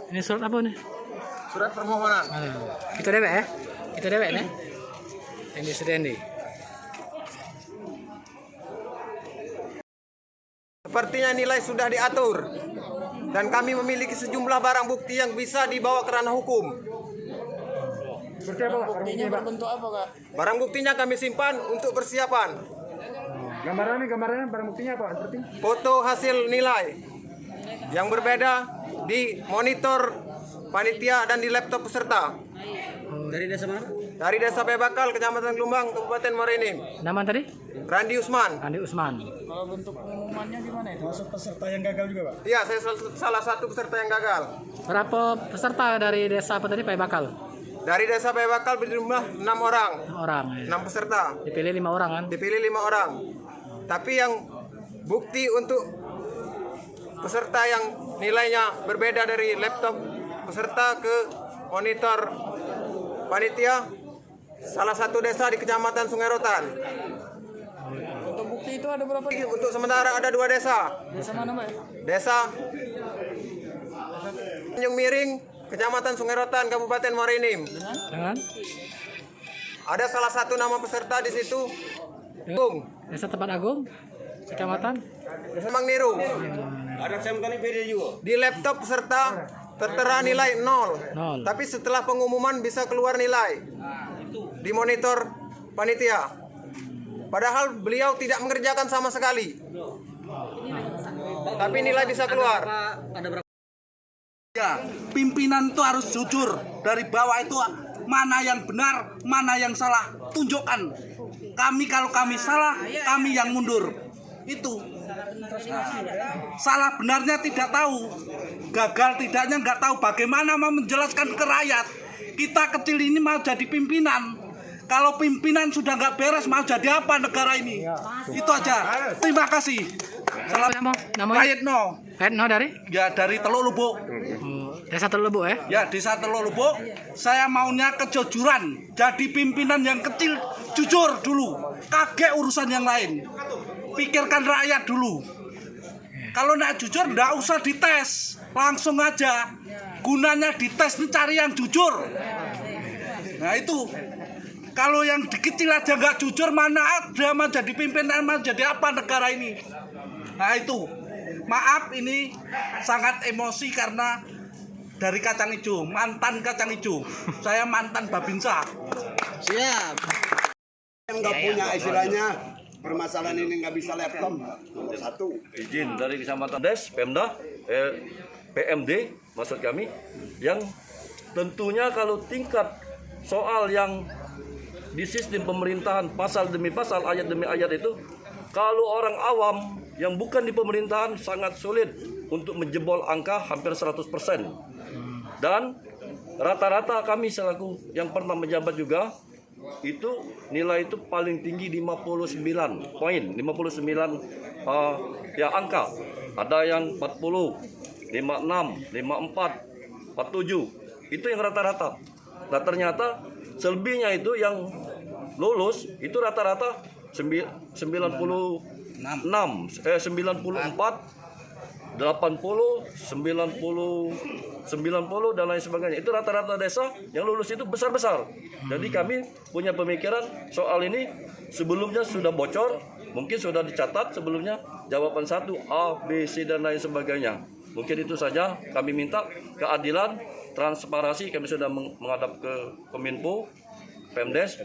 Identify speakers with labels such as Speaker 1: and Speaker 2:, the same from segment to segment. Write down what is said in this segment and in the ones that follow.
Speaker 1: Ini surat apa nih?
Speaker 2: Surat permohonan.
Speaker 1: Kita dewek ya? Kita dewek nih? Ini Sudendi.
Speaker 2: Sepertinya nilai sudah diatur dan kami memiliki sejumlah barang bukti yang bisa dibawa ke ranah hukum.
Speaker 3: Buktinya berbentuk apa, Kak?
Speaker 2: Barang buktinya kami simpan untuk persiapan.
Speaker 4: Gambarannya barang buktinya apa? Seperti
Speaker 2: Foto hasil nilai yang berbeda di monitor panitia dan di laptop peserta.
Speaker 1: Dari desa mana?
Speaker 2: Dari Desa Bebakal, Kecamatan Gelombang, Kabupaten Marinim.
Speaker 1: Nama tadi?
Speaker 2: Randi Usman.
Speaker 1: Andi Usman.
Speaker 3: Kalau bentuk pengumumannya gimana itu?
Speaker 4: masuk peserta yang gagal juga, Pak?
Speaker 2: Iya, saya salah satu peserta yang gagal.
Speaker 1: Berapa peserta dari desa apa tadi Pak Bakal?
Speaker 2: Dari Desa Bebakal berjumlah 6 orang.
Speaker 1: 6 orang. Ya.
Speaker 2: 6 peserta.
Speaker 1: Dipilih 5 orang kan?
Speaker 2: Dipilih 5 orang. Tapi yang bukti untuk peserta yang nilainya berbeda dari laptop peserta ke monitor panitia salah satu desa di Kecamatan Sungai Rotan.
Speaker 3: Untuk bukti itu ada berapa?
Speaker 2: Untuk sementara ada 2 desa.
Speaker 3: Desa mana, Pak?
Speaker 2: Desa Tanjung Miring, Kecamatan Sungai Rotan, Kabupaten Marinim.
Speaker 1: Dengan?
Speaker 2: Ada salah satu nama peserta di situ. Bung
Speaker 1: Desa Tempat Agung, Kecamatan.
Speaker 2: Semang Niru.
Speaker 4: Ada saya kali beda juga.
Speaker 2: Di laptop peserta tertera nilai 0.
Speaker 1: 0.
Speaker 2: Tapi setelah pengumuman bisa keluar nilai di monitor panitia. Padahal beliau tidak mengerjakan sama sekali. Tapi nilai bisa keluar.
Speaker 5: Ya, pimpinan itu harus jujur. Dari bawah itu mana yang benar, mana yang salah, tunjukkan. Kalau kami salah, kami yang mundur. Itu. Salah benarnya tidak tahu. Gagal tidaknya nggak tahu bagaimana mau menjelaskan ke rakyat. Kita kecil ini mau jadi pimpinan. Kalau pimpinan sudah nggak beres, mau jadi apa negara ini? Itu aja. Terima kasih.
Speaker 1: Namanya?
Speaker 5: Kayetno
Speaker 1: dari?
Speaker 5: ya dari Teluk Lubuk.
Speaker 1: Desa Teluk Lubuk ya?
Speaker 5: Ya, desa Teluk Lubuk. Saya maunya kejujuran. Jadi pimpinan yang kecil jujur dulu. Kaget urusan yang lain. Pikirkan rakyat dulu. Kalau nggak jujur, nggak usah dites. Langsung aja. Gunanya dites ini cari yang jujur. Nah itu. Kalau yang kecil aja nggak jujur, mana ada mau jadi pimpinan, mau jadi apa negara ini? Nah itu. Maaf ini sangat emosi karena dari kacang hijau, mantan kacang hijau. Saya mantan Babinsa.
Speaker 3: Siap.
Speaker 6: Yang nggak punya istilahnya permasalahan ini nggak bisa laptop nomor 1.
Speaker 7: Izin dari Kecamatan Des, Pemda, PMD maksud kami, yang tentunya kalau tingkat soal yang di sistem pemerintahan pasal demi pasal, ayat demi ayat itu, kalau orang awam yang bukan di pemerintahan sangat sulit untuk menjebol angka hampir 100%. Dan rata-rata kami selaku yang pernah menjabat juga, itu nilai itu paling tinggi 59 poin, 59 ya angka. Ada yang 40, 56, 54, 47. Itu yang rata-rata. Nah ternyata selebihnya itu yang lulus itu rata-rata 94, 90, 90 dan lain sebagainya. Itu rata-rata desa yang lulus itu besar-besar. Jadi kami punya pemikiran soal ini sebelumnya sudah bocor, mungkin sudah dicatat sebelumnya jawaban 1 A, B, C dan lain sebagainya. Mungkin itu saja, kami minta keadilan, transparansi. Kami sudah menghadap ke Kominfo, Pemdes.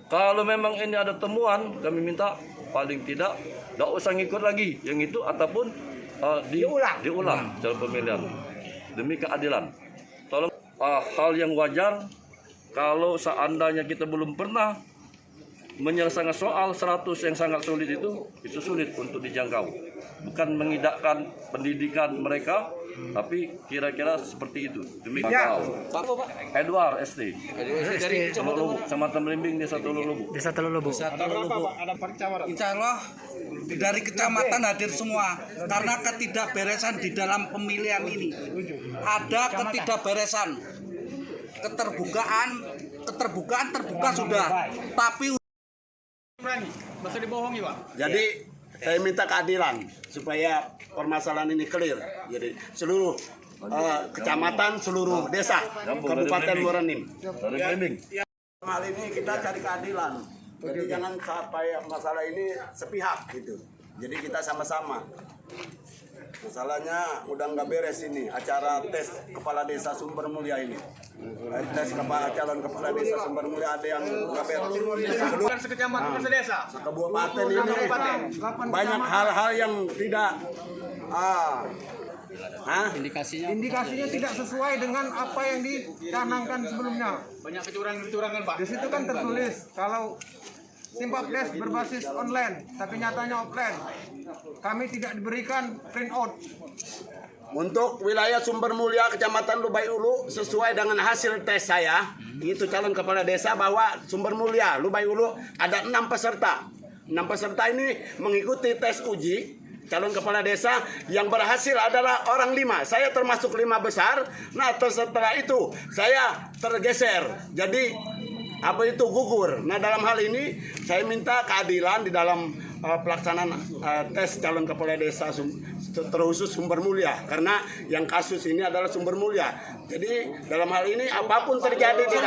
Speaker 7: Kalau memang ini ada temuan, kami minta paling tidak tidak usah ngikut lagi yang itu ataupun diulang dalam pemilihan demi keadilan. Tolong hal yang wajar kalau seandainya kita belum pernah menyelesaikan soal 100 yang sangat sulit itu sulit untuk dijangkau. Bukan mengidakkan pendidikan mereka, tapi kira-kira seperti itu. Demi Edward ST.
Speaker 1: Dari
Speaker 7: Sama Temelimbing Desa Teluk Lubuk.
Speaker 1: Desa Teluk Lubuk.
Speaker 5: Insya Allah dari kecamatan hadir semua karena ketidakberesan di dalam pemilihan ini. Ada ketidakberesan, keterbukaan terbuka sudah, tapi
Speaker 3: Masa dibohongi, Pak?
Speaker 6: Jadi saya minta keadilan supaya permasalahan ini clear. Jadi seluruh kecamatan, seluruh desa, Kabupaten Muaraenim.
Speaker 7: Dari Blimbing.
Speaker 6: Hal ini kita cari keadilan. Jadi jangan sampai masalah ini sepihak gitu. Jadi kita sama-sama. Masalahnya udah nggak beres ini acara tes kepala desa Sumber Mulia ini. Tes calon kepala desa Sumber Mulia ada yang nggak beres.
Speaker 3: Bukan sekecamatan, sedesa.
Speaker 6: Kabupaten ini banyak hal-hal yang tidak
Speaker 2: Indikasinya tidak sesuai dengan apa yang dicanangkan sebelumnya.
Speaker 3: Banyak kecurangan-kecurangan, Pak.
Speaker 2: Di situ kan tertulis kalau Simpapdes berbasis online, tapi nyatanya offline. Kami tidak diberikan print out.
Speaker 6: untuk wilayah Sumber Mulia Kecamatan Lubai Ulu sesuai dengan hasil tes saya, itu calon kepala desa bahwa Sumber Mulia Lubai Ulu ada 6 peserta. 6 peserta ini mengikuti tes uji calon kepala desa, yang berhasil adalah orang 5. Saya termasuk 5 besar. Nah, setelah itu saya tergeser. Jadi apa itu gugur. Nah, dalam hal ini saya minta keadilan di dalam pelaksanaan tes calon kepala desa terkhusus Sumber Mulia, karena yang kasus ini adalah Sumber Mulia. Jadi dalam hal ini apapun terjadi di